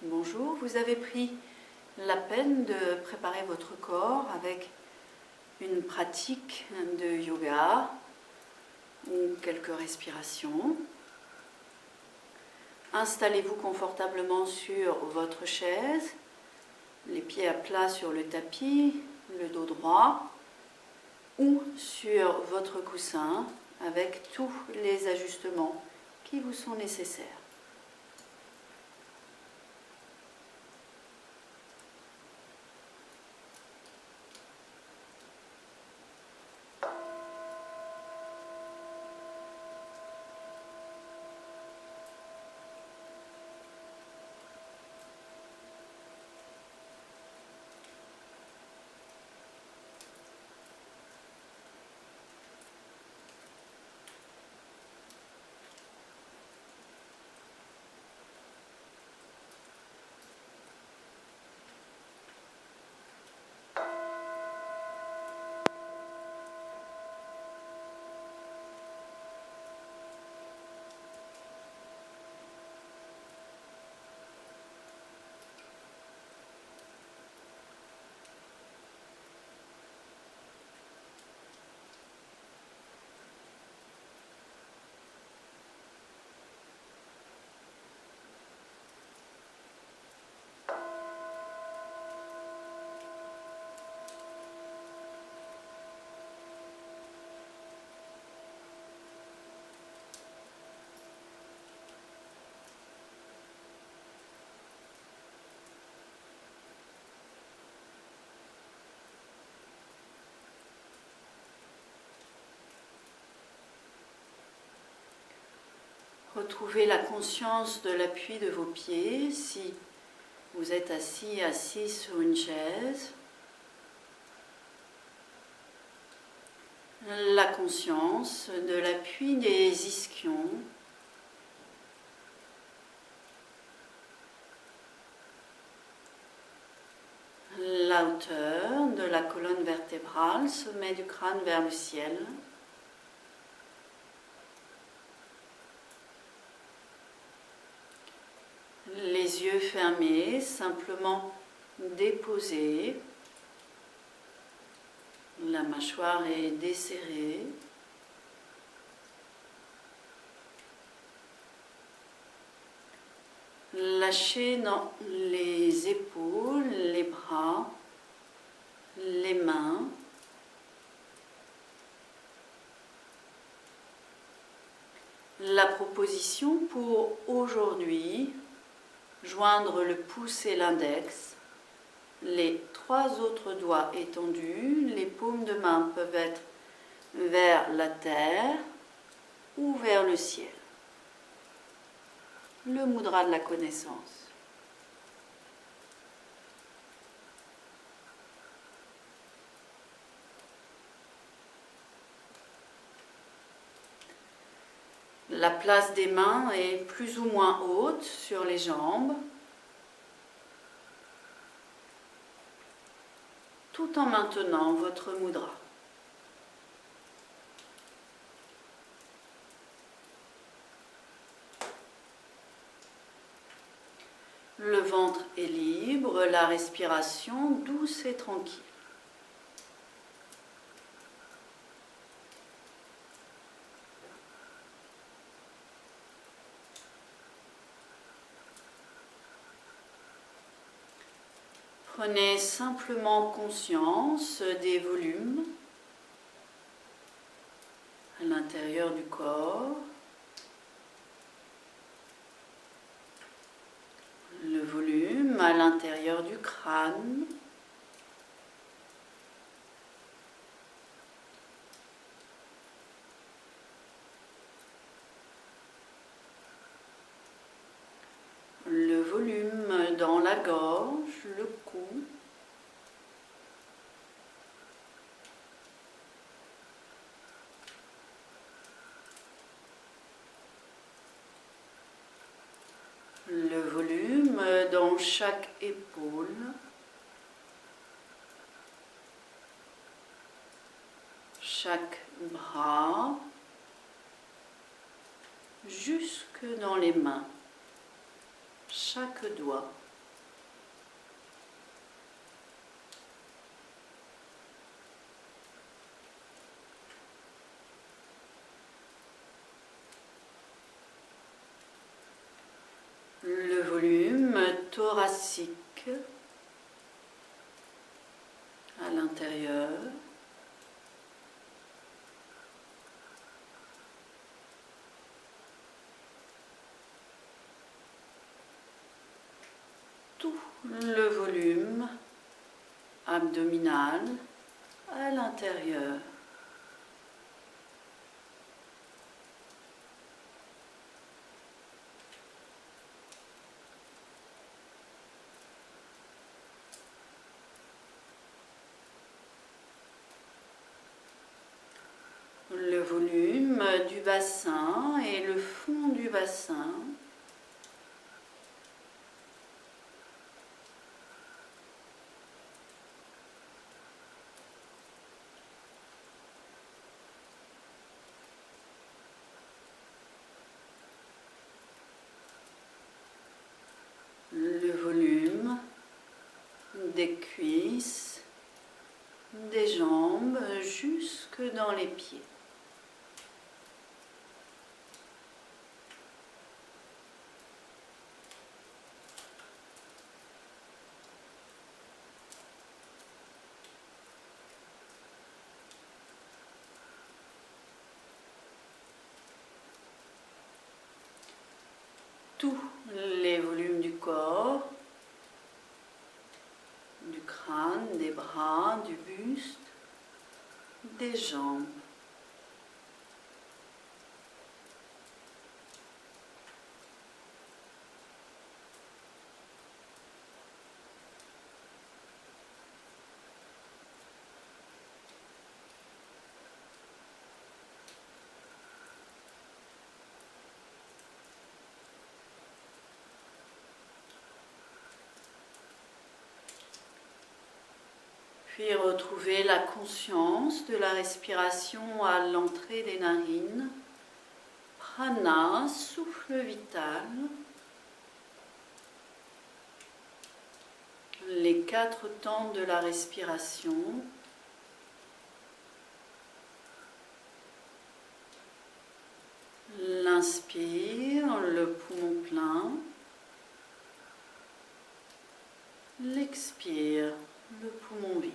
Bonjour, vous avez pris la peine de préparer votre corps avec une pratique de yoga ou quelques respirations. Installez-vous confortablement sur votre chaise, les pieds à plat sur le tapis, le dos droit, ou sur votre coussin avec tous les ajustements qui vous sont nécessaires. Retrouvez la conscience de l'appui de vos pieds si vous êtes assis sur une chaise. La conscience de l'appui des ischions. La hauteur de la colonne vertébrale, sommet du crâne vers le ciel. Les yeux fermés, simplement déposés. La mâchoire est desserrée. Lâchez dans les épaules, les bras, les mains. La proposition pour aujourd'hui, joindre le pouce et l'index, les 3 autres doigts étendus, les paumes de main peuvent être vers la terre ou vers le ciel. Le mudra de la connaissance. La place des mains est plus ou moins haute sur les jambes, tout en maintenant votre mudra. Le ventre est libre, la respiration douce et tranquille. Prenez simplement conscience des volumes à l'intérieur du corps. Le volume à l'intérieur du crâne. Le volume dans la gorge, le cou. Le volume dans chaque épaule. Chaque bras. Jusque dans les mains. Chaque doigt. thoracique à l'intérieur. Tout le volume abdominal à l'intérieur. Le volume du bassin et le fond du bassin. Le volume des cuisses, des jambes jusque dans les pieds. Tous les volumes du corps, du crâne, des bras, du buste, des jambes. Puis retrouvez la conscience de la respiration à l'entrée des narines. Prana, souffle vital. Les 4 temps de la respiration. L'inspire, le poumon plein. L'expire, le poumon vide.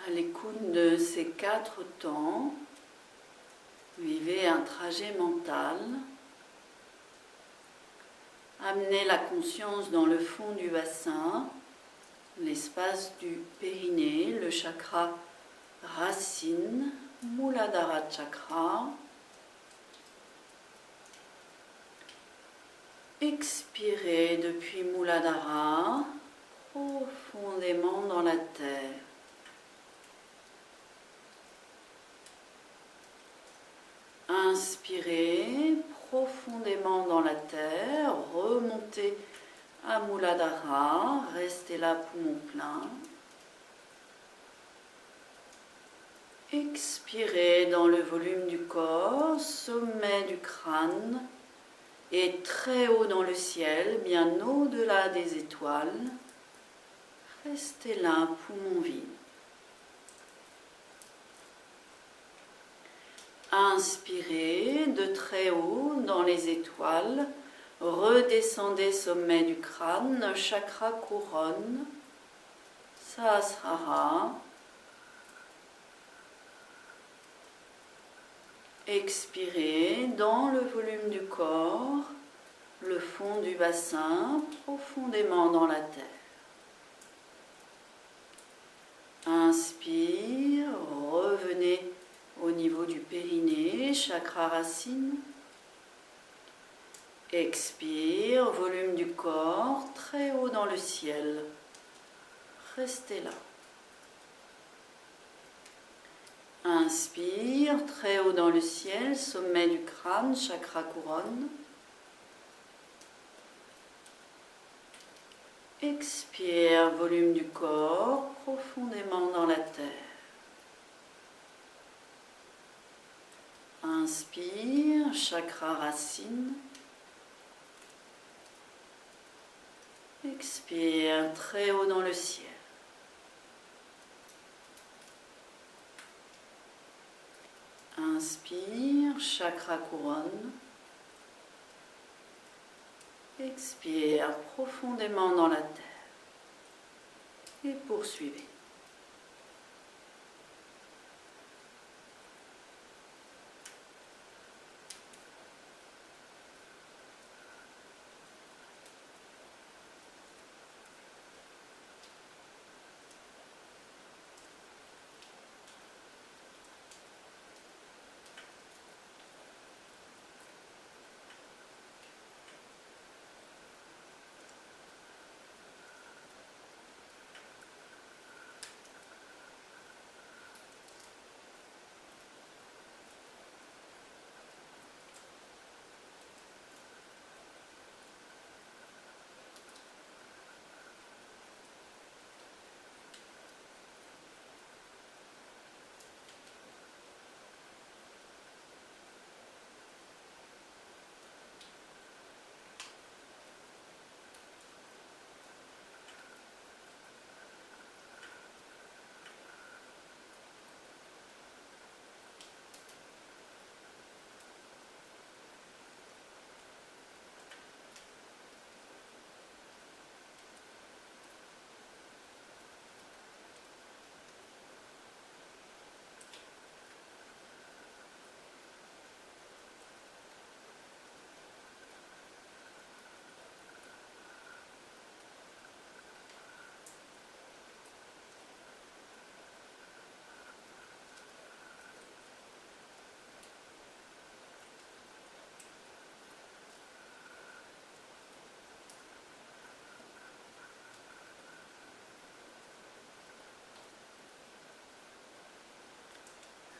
À l'écoute de ces 4 temps, vivez un trajet mental. Amenez la conscience dans le fond du bassin, l'espace du périnée, le chakra racine, Muladhara Chakra. Expirez depuis Muladhara, profondément dans la terre. Inspirez profondément dans la terre, remontez à Muladhara, restez là poumon plein. Expirez dans le volume du corps, sommet du crâne et très haut dans le ciel, bien au-delà des étoiles. Restez là, poumon vide. Inspirez de très haut dans les étoiles, Redescendez sommet du crâne, chakra couronne, Sahasrara. Expirez dans le volume du corps, le fond du bassin, profondément dans la terre. Inspire, revenez au niveau du périnée, chakra racine. Expire, volume du corps, très haut dans le ciel. Restez là. Inspire, très haut dans le ciel, sommet du crâne, chakra couronne. Expire, volume du corps, profondément dans la terre. Inspire, chakra racine. Expire, très haut dans le ciel. Inspire, chakra couronne. Expire profondément dans la terre. Et poursuivez.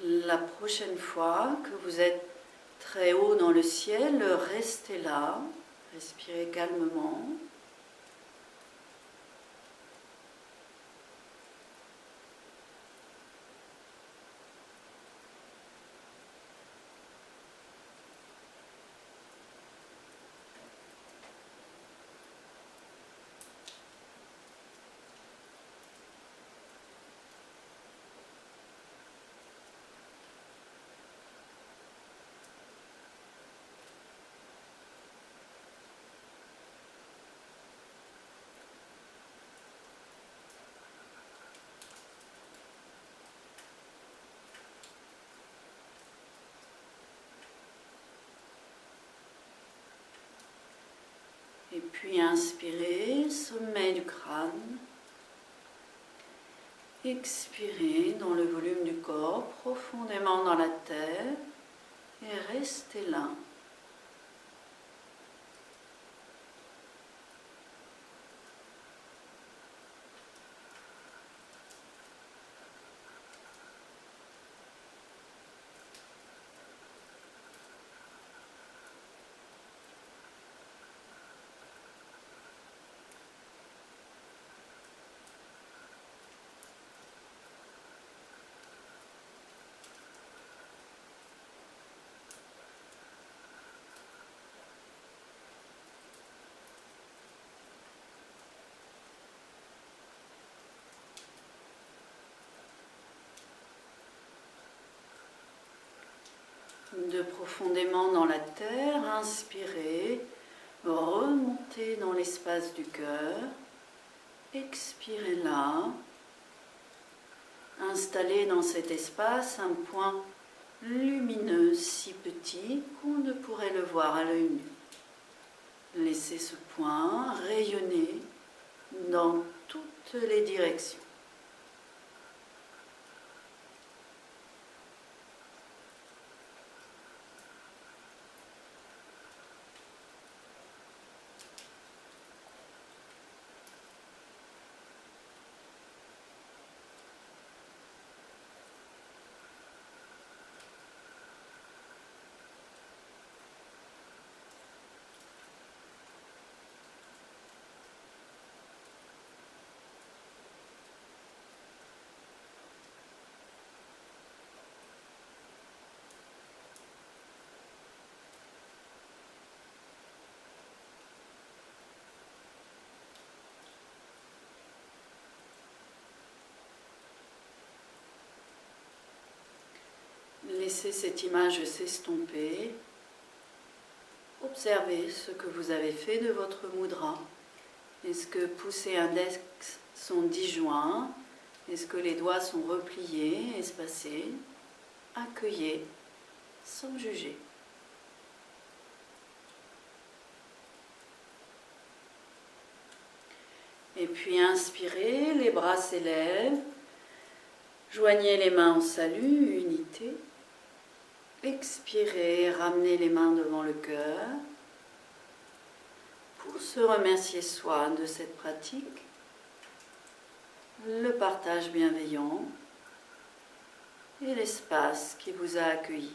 La prochaine fois que vous êtes très haut dans le ciel, restez là, respirez calmement. Et puis inspirez, sommet du crâne. Expirez dans le volume du corps, profondément dans la terre. Et restez là. De profondément dans la terre, inspirez, Remontez dans l'espace du cœur. Expirez là. Installez dans cet espace un point lumineux si petit qu'on ne pourrait le voir à l'œil nu. Laissez ce point rayonner dans toutes les directions. Laissez cette image s'estomper. Observez ce que vous avez fait de votre mudra. Est-ce que pouce et index sont disjoints? Est-ce que les doigts sont repliés, espacés? Accueillez sans juger. Et puis inspirez, les bras s'élèvent. Joignez les mains en salut, unité. Expirez, ramenez les mains devant le cœur pour se remercier soi de cette pratique, le partage bienveillant et l'espace qui vous a accueilli.